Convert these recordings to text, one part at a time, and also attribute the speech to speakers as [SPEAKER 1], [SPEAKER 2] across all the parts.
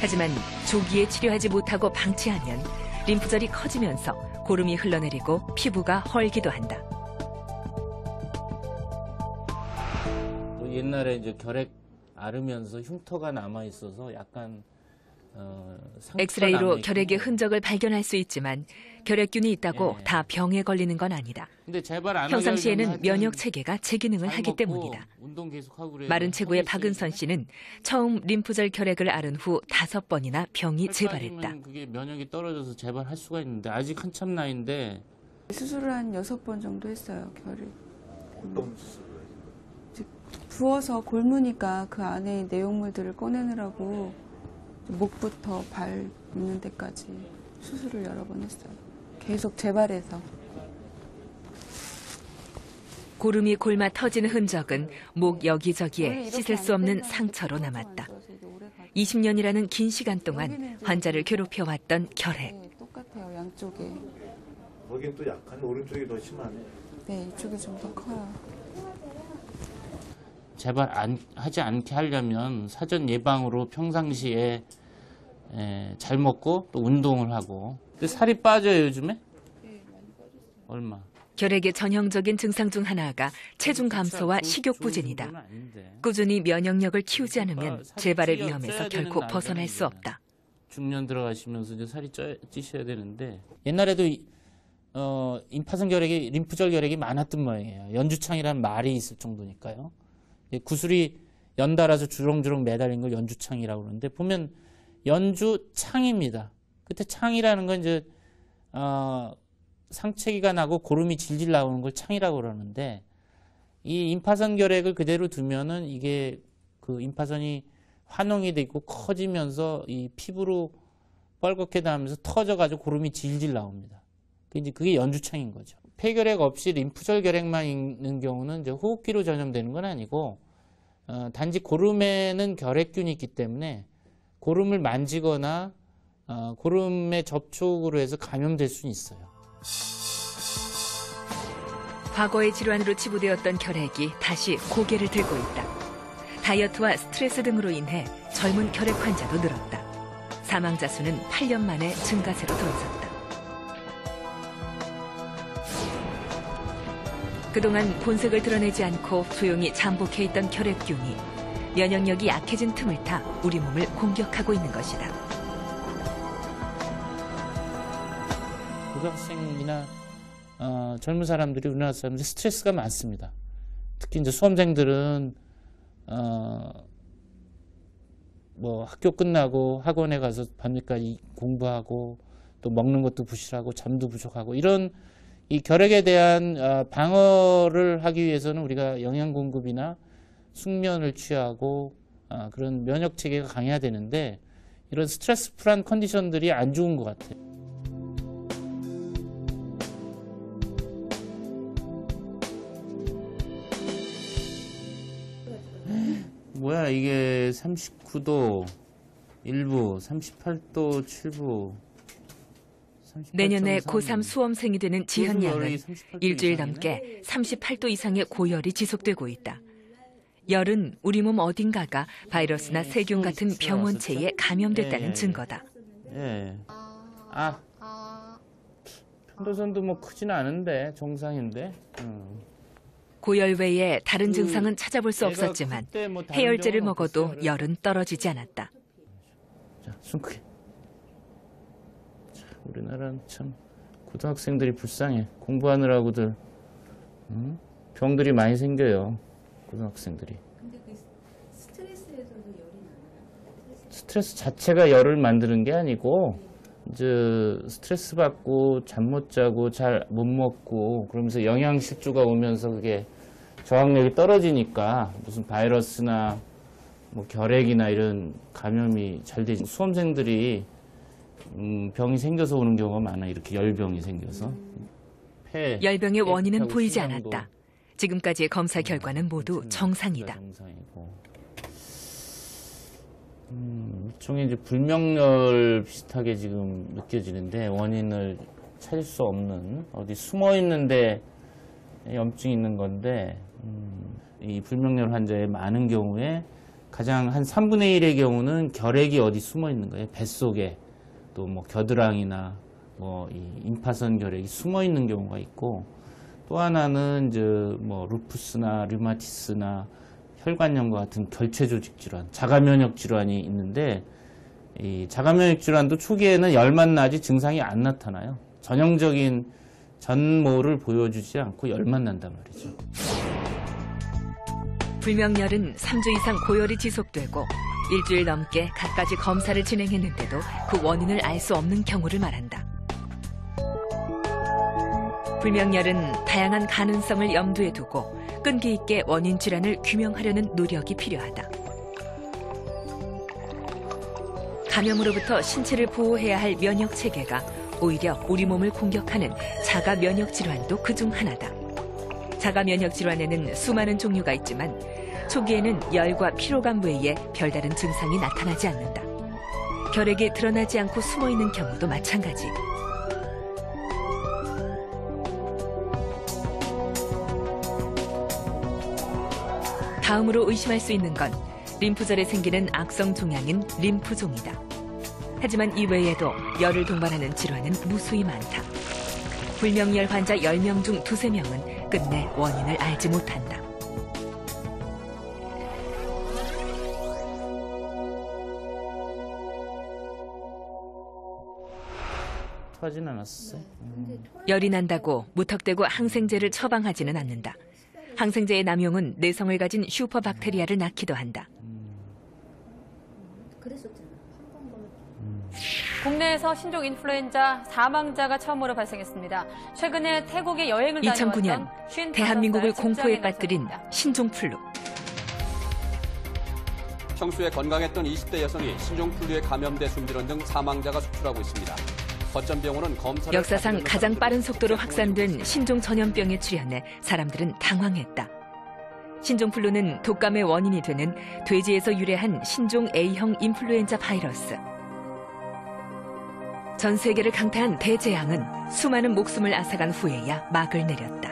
[SPEAKER 1] 하지만 조기에 치료하지 못하고 방치하면 림프절이 커지면서 고름이 흘러내리고 피부가 헐기도 한다.
[SPEAKER 2] 옛날에 이제 결핵 앓으면서 흉터가 남아 있어서 약간
[SPEAKER 1] 엑스레이로 결핵의 흔적을 발견할 수 있지만 결핵균이 있다고 다 병에 걸리는 건 아니다.
[SPEAKER 2] 근데 제발 안
[SPEAKER 1] 평상시에는 면역 체계가 제 기능을 하기 때문이다. 마른 체구의 박은선 씨는 처음 림프절 결핵을 앓은 후 5번이나 병이 재발했다.
[SPEAKER 2] 그게 면역이 떨어져서 재발할 수가 있는데 아직 한참 나이인데
[SPEAKER 3] 수술을 한 6번 정도 했어요. 결핵.
[SPEAKER 4] 어떤 수술을?
[SPEAKER 3] 부어서 골무니까 그 안에 내용물들을 꺼내느라고 목부터 발 있는 데까지 수술을 여러 번 했어요. 계속 재발해서.
[SPEAKER 1] 고름이 골마 터지는 흔적은 목 여기저기에 씻을 수 없는 상처로 남았다. 20년이라는 긴 시간 동안 환자를 괴롭혀왔던 결핵.
[SPEAKER 3] 네, 똑같아요, 양쪽에.
[SPEAKER 4] 거긴 또 약한 오른쪽이 더 심하네.
[SPEAKER 3] 네, 이쪽이 좀 더 커요.
[SPEAKER 2] 재발하지 않게 하려면 사전 예방으로 평상시에 잘 먹고 또 운동을 하고. 근데 살이 빠져요, 요즘에?
[SPEAKER 3] 네, 많이 빠졌어요.
[SPEAKER 2] 얼마?
[SPEAKER 1] 결핵의 전형적인 증상 중 하나가 체중 감소와 식욕 부진이다. 꾸준히 면역력을 키우지 않으면 재발의 위험에서 결코 벗어날 수 없다.
[SPEAKER 2] 중년 들어가시면서 이제 살이 찌셔야 되는데 옛날에도 임파선 결핵이 림프절 결핵이 많았던 모양이에요. 연주창이라는 말이 있을 정도니까요. 구슬이 연달아서 주렁주렁 매달린 걸 연주창이라고 그러는데 보면 연주창입니다. 그때 창이라는 건 이제 상체기가 나고 고름이 질질 나오는 걸 창이라고 그러는데 이 임파선 결핵을 그대로 두면은 이게 그 임파선이 환원이 되고 커지면서 이 피부로 뻘겋게 나면서 터져가지고 고름이 질질 나옵니다. 그게 연주창인 거죠. 폐결핵 없이 림프절 결핵만 있는 경우는 이제 호흡기로 전염되는 건 아니고 단지 고름에는 결핵균이 있기 때문에 고름을 만지거나 고름의 접촉으로 해서 감염될 수는 있어요.
[SPEAKER 1] 과거의 질환으로 치부되었던 결핵이 다시 고개를 들고 있다. 다이어트와 스트레스 등으로 인해 젊은 결핵 환자도 늘었다. 사망자 수는 8년 만에 증가세로 돌아섰다. 그동안 본색을 드러내지 않고 조용히 잠복해 있던 결핵균이 면역력이 약해진 틈을 타 우리 몸을 공격하고 있는 것이다.
[SPEAKER 2] 고등학생이나 젊은 사람들이 우리나라 사람들이 스트레스가 많습니다. 특히 이제 수험생들은 뭐 학교 끝나고 학원에 가서 밤늦게까지 공부하고 또 먹는 것도 부실하고 잠도 부족하고 이런 이 결핵에 대한 방어를 하기 위해서는 우리가 영양 공급이나 숙면을 취하고 그런 면역 체계가 강해야 되는데 이런 스트레스풀한 컨디션들이 안 좋은 것 같아요. 뭐야 이게 39도 1부, 38도 7부.
[SPEAKER 1] 내년에 고3 수험생이 되는 지현 양은 일주일 넘게 38도 이상의 고열이 지속되고 있다. 열은 우리 몸 어딘가가 바이러스나 세균 같은 병원체에 감염됐다는 증거다.
[SPEAKER 2] 예. 편도선도 뭐 크지는 않은데 정상인데.
[SPEAKER 1] 고열 외에 다른 증상은 찾아볼 수 없었지만 해열제를 먹어도 열은 떨어지지 않았다.
[SPEAKER 2] 자, 숨 크게. 자, 우리나라는 참 고등학생들이 불쌍해. 공부하느라고들 병들이 많이 생겨요. 고등학생들이.
[SPEAKER 5] 근데 그 스트레스에서도 열이 나나요?
[SPEAKER 2] 스트레스 자체가 열을 만드는 게 아니고 이제 스트레스 받고 잠 못 자고 잘 못 먹고 그러면서 영양실조가 오면서 그게 저항력이 떨어지니까 무슨 바이러스나 뭐 결핵이나 이런 감염이 잘 되지. 수험생들이 병이 생겨서 오는 경우가 많아. 이렇게 열병이 생겨서.
[SPEAKER 1] 열병의 원인은 보이지 않았다. 지금까지의 검사 결과는 모두 정상이다.
[SPEAKER 2] 일종의 이제 불명열 비슷하게 지금 느껴지는데 원인을 찾을 수 없는 어디 숨어 있는데 염증이 있는 건데 이 불명열 환자의 많은 경우에 가장 한 3분의 1의 경우는 결핵이 어디 숨어 있는 거예요. 뱃속에 또 뭐 겨드랑이나 뭐 이 임파선 결핵이 숨어 있는 경우가 있고, 또 하나는 이제 뭐 루푸스나 류마티스나 혈관염과 같은 결체 조직 질환, 자가 면역 질환이 있는데, 이 자가 면역 질환도 초기에는 열만 나지 증상이 안 나타나요. 전형적인 전모를 보여주지 않고 열만 난단 말이죠.
[SPEAKER 1] 불명열은 3주 이상 고열이 지속되고 일주일 넘게 갖가지 검사를 진행했는데도 그 원인을 알 수 없는 경우를 말한다. 불명열은 다양한 가능성을 염두에 두고 끈기 있게 원인 질환을 규명하려는 노력이 필요하다. 감염으로부터 신체를 보호해야 할 면역 체계가 오히려 우리 몸을 공격하는 자가 면역 질환도 그중 하나다. 자가 면역 질환에는 수많은 종류가 있지만 초기에는 열과 피로감 외에 별다른 증상이 나타나지 않는다. 결핵이 드러나지 않고 숨어 있는 경우도 마찬가지. 다음으로 의심할 수 있는 건 림프절에 생기는 악성 종양인 림프종이다. 하지만 이 외에도 열을 동반하는 질환은 무수히 많다. 불명열 환자 10명 중 2~3명은 끝내 원인을 알지 못한다.
[SPEAKER 2] 토하진 않았어요.
[SPEAKER 1] 열이 난다고 무턱대고 항생제를 처방하지는 않는다. 항생제의 남용은 내성을 가진 슈퍼박테리아를 낳기도 한다.
[SPEAKER 5] 그랬었잖아.
[SPEAKER 6] 국내에서 신종 인플루엔자 사망자가 처음으로 발생했습니다. 최근에 태국에 여행을
[SPEAKER 1] 2009년
[SPEAKER 6] 다녀왔던
[SPEAKER 1] 대한민국을
[SPEAKER 6] 55살
[SPEAKER 1] 공포에
[SPEAKER 6] 직장인
[SPEAKER 1] 빠뜨린
[SPEAKER 6] 남성입니다.
[SPEAKER 1] 신종플루.
[SPEAKER 7] 평소에 건강했던 20대 여성이 신종플루에 감염돼 숨지는 등 사망자가 속출하고 있습니다. 거점 병원은 검사를
[SPEAKER 1] 역사상 가장 빠른 속도로 확산된 신종 전염병에 출현해 사람들은 당황했다. 신종플루는 독감의 원인이 되는 돼지에서 유래한 신종 A형 인플루엔자 바이러스. 전 세계를 강타한 대재앙은 수많은 목숨을 앗아간 후에야 막을 내렸다.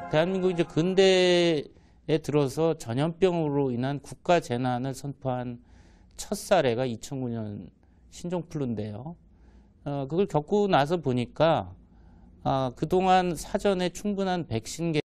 [SPEAKER 2] 대한민국이 이제 근대에 들어서 전염병으로 인한 국가 재난을 선포한 첫 사례가 2009년 신종플루인데요. 그걸 겪고 나서 보니까 그동안 사전에 충분한 백신